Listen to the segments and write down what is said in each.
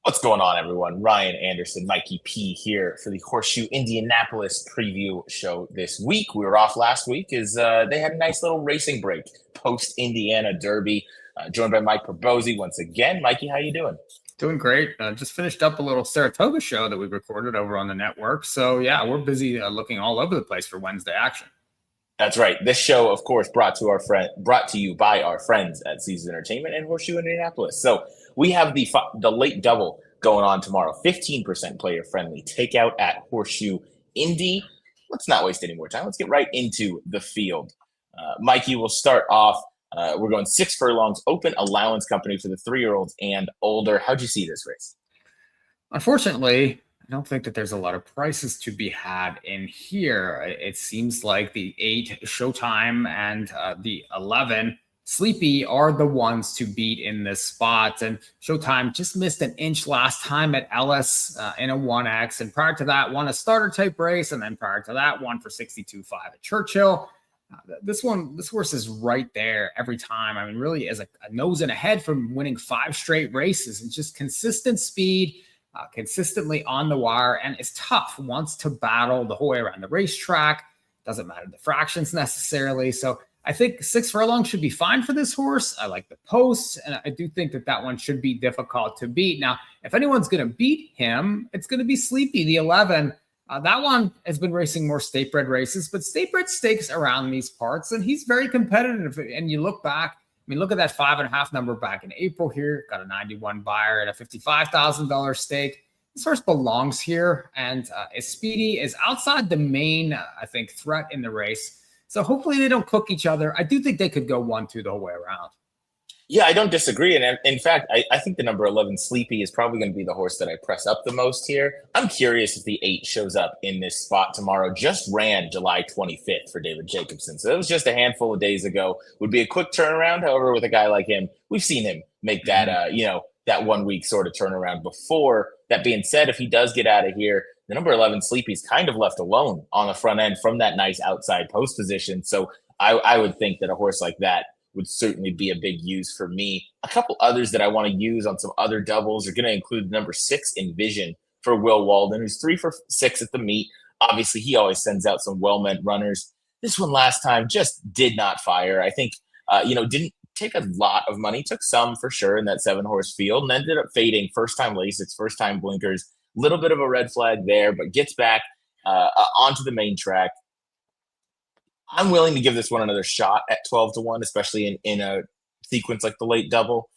What's going on, everyone? Ryan Anderson, Mikey P here for the Horseshoe Indianapolis preview show this week. We were off last week as they had a nice little racing break post Indiana Derby. Joined by Mike Perbosi once again. Mikey, how you doing? Doing great. Just finished up a little Saratoga show that we recorded over on the network. So yeah, we're busy looking all over the place for Wednesday action. That's right. This show, of course, brought to you by our friends at Caesars Entertainment and Horseshoe Indianapolis. So we have the late double going on tomorrow. 15% player friendly takeout at Horseshoe Indy. Let's not waste any more time. Let's get right into the field. Mikey, will start off. We're going 6 furlongs, open allowance company for the 3-year-olds and older. How'd you see this race? Unfortunately, I don't think that there's a lot of prices to be had in here. It seems like the 8 Showtime and the 11 Sleepy are the ones to beat in this spot. And Showtime just missed an inch last time at Ellis in a 1X. And prior to that, won a starter type race. And then prior to that, won for 62.5 at Churchill. This horse is right there every time. I mean, really is a nose and a head from winning 5 straight races and just consistent speed, consistently on the wire, and is tough, wants to battle the whole way around the racetrack. Doesn't matter the fractions necessarily. So I think 6 furlongs should be fine for this horse. I like the post, and I do think that one should be difficult to beat. Now, if anyone's going to beat him, it's going to be Sleepy, the 11. That one has been racing more state-bred races, but state-bred stakes around these parts, and he's very competitive. And you look back, I mean, look at that 5.5 number back in April here. Got a 91 buyer at a $55,000 stake. This horse belongs here and is speedy, is outside the main, I think, threat in the race. So hopefully they don't cook each other. I do think they could go 1-2 the whole way around. Yeah, I don't disagree. And in fact, I think the number 11 Sleepy is probably going to be the horse that I press up the most here. I'm curious if the 8 shows up in this spot tomorrow. Just ran July 25th for David Jacobson. So it was just a handful of days ago. Would be a quick turnaround. However, with a guy like him, we've seen him make that, that 1 week sort of turnaround before. That being said, if he does get out of here, the number 11 Sleepy is kind of left alone on the front end from that nice outside post position. So I would think that a horse like that would certainly be a big use for me. A couple others that I want to use on some other doubles are going to include number 6 Envision for Will Walden, who's 3 for 6 at the meet. Obviously, he always sends out some well-meant runners. This one last time just did not fire. I think, didn't take a lot of money, took some for sure in that 7-horse field, and ended up fading first-time Lasix, first-time blinkers. Little bit of a red flag there, but gets back onto the main track. I'm willing to give this one another shot at 12-1, especially in a sequence like the late double.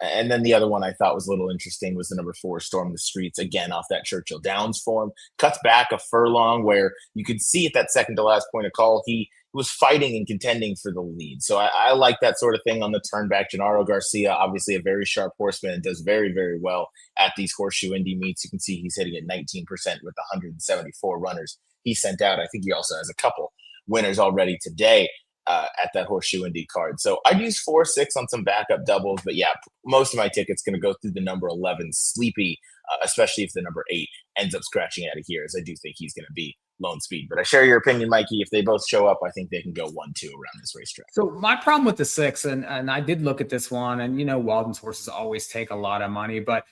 And then the other one I thought was a little interesting was the number 4 Storm the Streets, again off that Churchill Downs form. Cuts back a furlong where you could see at that second to last point of call, he was fighting and contending for the lead. So I like that sort of thing on the turn back. Gennaro Garcia, obviously a very sharp horseman and does very, very well at these Horseshoe Indy meets. You can see he's hitting at 19% with 174 runners he sent out. I think he also has a couple winners already today at that Horseshoe Indy card. So I'd use 4-6 on some backup doubles, but yeah, most of my tickets going to go through the number 11 Sleepy, especially if the number 8 ends up scratching out of here, as I do think he's going to be lone speed. But I share your opinion, Mikey. If they both show up, I think they can go 1-2 around this racetrack. So my problem with the 6, and I did look at this one, and Walden's horses always take a lot of money, but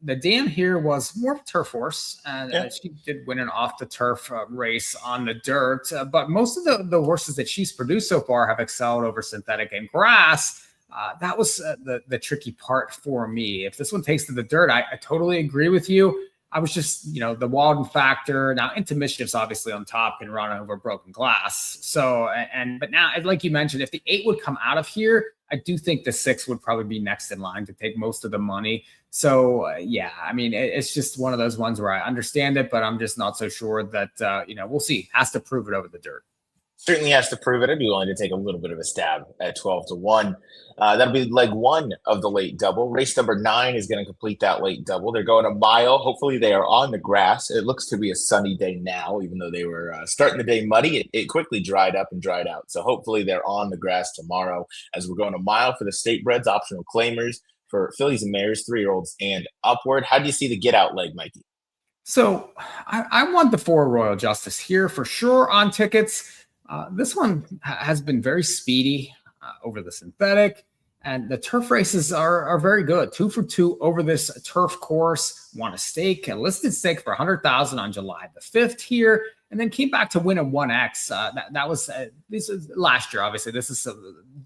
the dam here was more of a turf horse, and she did win an off the turf race on the dirt. But most of the horses that she's produced so far have excelled over synthetic and grass. That was the tricky part for me. If this one takes to the dirt, I totally agree with you. I was just, the Walden factor. Now, Into Mischief's obviously on top, can run over broken glass. So, but now, like you mentioned, if the 8 would come out of here, I do think the 6 would probably be next in line to take most of the money. So, I mean, it's just one of those ones where I understand it, but I'm just not so sure that, we'll see. Has to prove it over the dirt. Certainly has to prove it. I'd be willing to take a little bit of a stab at 12-1. That'll be leg 1 of the late double. Race number 9 is going to complete that late double. They're going a mile. Hopefully they are on the grass. It looks to be a sunny day now, even though they were starting the day muddy. It quickly dried up and dried out. So hopefully they're on the grass tomorrow as we're going a mile for the state breds, optional claimers for fillies and mares, 3-year-olds and upward. How do you see the get out leg, Mikey? So I want the 4 Royal Justice here for sure on tickets. This one has been very speedy over the synthetic, And the turf races are very good. 2 for 2 over this turf course. Won a stake, a listed stake for 100,000 on July the 5th here, and then came back to win a 1x. That was this is last year. Obviously, this is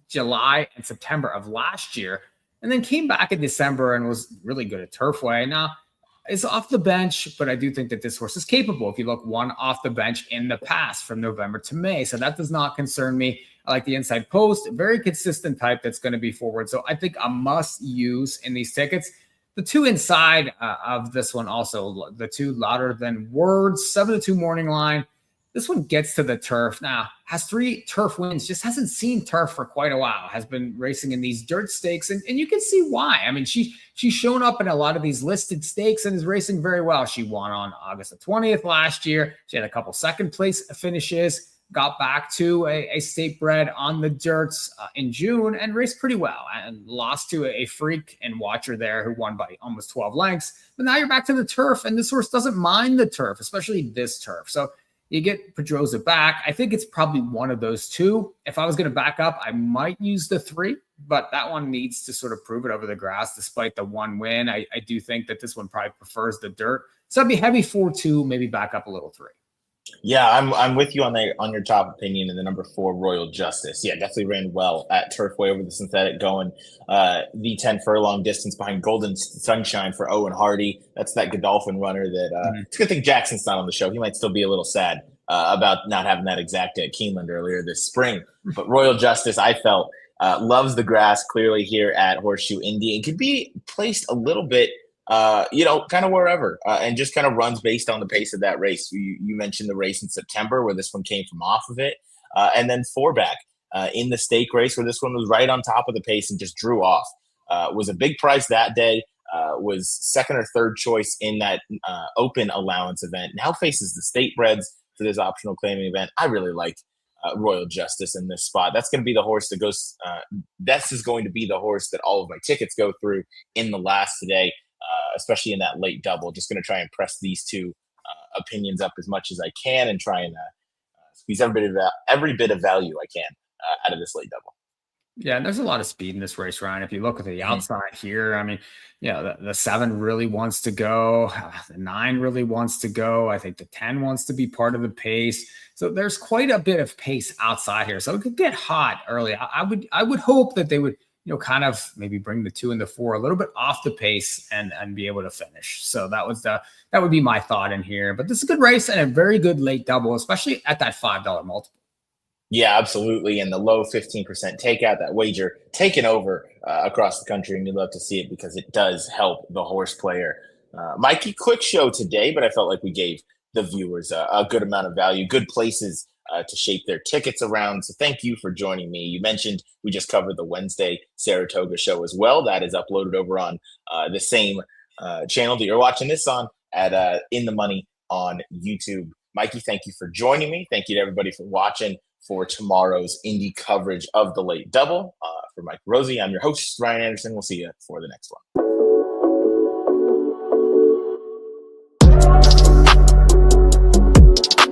July and September of last year, and then came back in December and was really good at Turfway. Now it's off the bench, but I do think that this horse is capable. If you look, one off the bench in the past from November to May, so that does not concern me. I like the inside post, very consistent type that's going to be forward. So I think a must use in these tickets. The two inside of this one also, the two louder than words, 7-2 morning line. This one gets to the turf. Now, has 3 turf wins, just hasn't seen turf for quite a while, has been racing in these dirt stakes. And you can see why. I mean, she's shown up in a lot of these listed stakes and is racing very well. She won on August the 20th last year. She had a couple second place finishes, got back to a state bred on the dirts in June and raced pretty well and lost to a freak and watcher there who won by almost 12 lengths. But now you're back to the turf, and this horse doesn't mind the turf, especially this turf. So you get Pedroza back. I think it's probably one of those two. If I was going to back up, I might use the 3, but that one needs to sort of prove it over the grass despite the 1 win. I do think that this one probably prefers the dirt. So I'd be heavy 4-2, maybe back up a little 3. Yeah, I'm with you on your top opinion in the number 4 Royal Justice. Yeah, definitely ran well at Turfway over the synthetic, going the 10 furlong distance behind Golden Sunshine for Owen Hardy. That's that Godolphin runner that it's a good thing Jackson's not on the show. He might still be a little sad about not having that exact at Keeneland earlier this spring. But Royal Justice, I felt, loves the grass clearly here at Horseshoe Indy and could be placed a little bit kind of wherever, and just kind of runs based on the pace of that race. You mentioned the race in September where this one came from off of it, and then 4-back in the stake race where this one was right on top of the pace and just drew off. Was a big price that day, was second or third choice in that open allowance event. Now faces the state breds for this optional claiming event. I really like Royal Justice in this spot. That's going to be the horse that goes, this is going to be the horse that all of my tickets go through in the last today. Especially in that late double. Just going to try and press these two opinions up as much as I can and try and squeeze every bit of value I can out of this late double. Yeah, and there's a lot of speed in this race, Ryan. If you look at the outside here, I mean, the 7 really wants to go. The 9 really wants to go. I think the 10 wants to be part of the pace. So there's quite a bit of pace outside here. So it could get hot early. I would hope that they would kind of maybe bring the 2 and the 4 a little bit off the pace and be able to finish. So that would be my thought in here. But this is a good race and a very good late double, especially at that $5 multiple. Yeah, absolutely. And the low 15% takeout, that wager taken over across the country. And you love to see it because it does help the horse player. Mikey, quick show today, but I felt like we gave the viewers a good amount of value, good places to shape their tickets around. So thank you for joining me. You mentioned we just covered the Wednesday Saratoga show as well. That is uploaded over on the same channel that you're watching this on at In the Money on YouTube. Mikey, thank you for joining me. Thank you to everybody for watching for tomorrow's Indy coverage of the late double. For Mike Rosie, I'm your host, Ryan Anderson. We'll see you for the next one.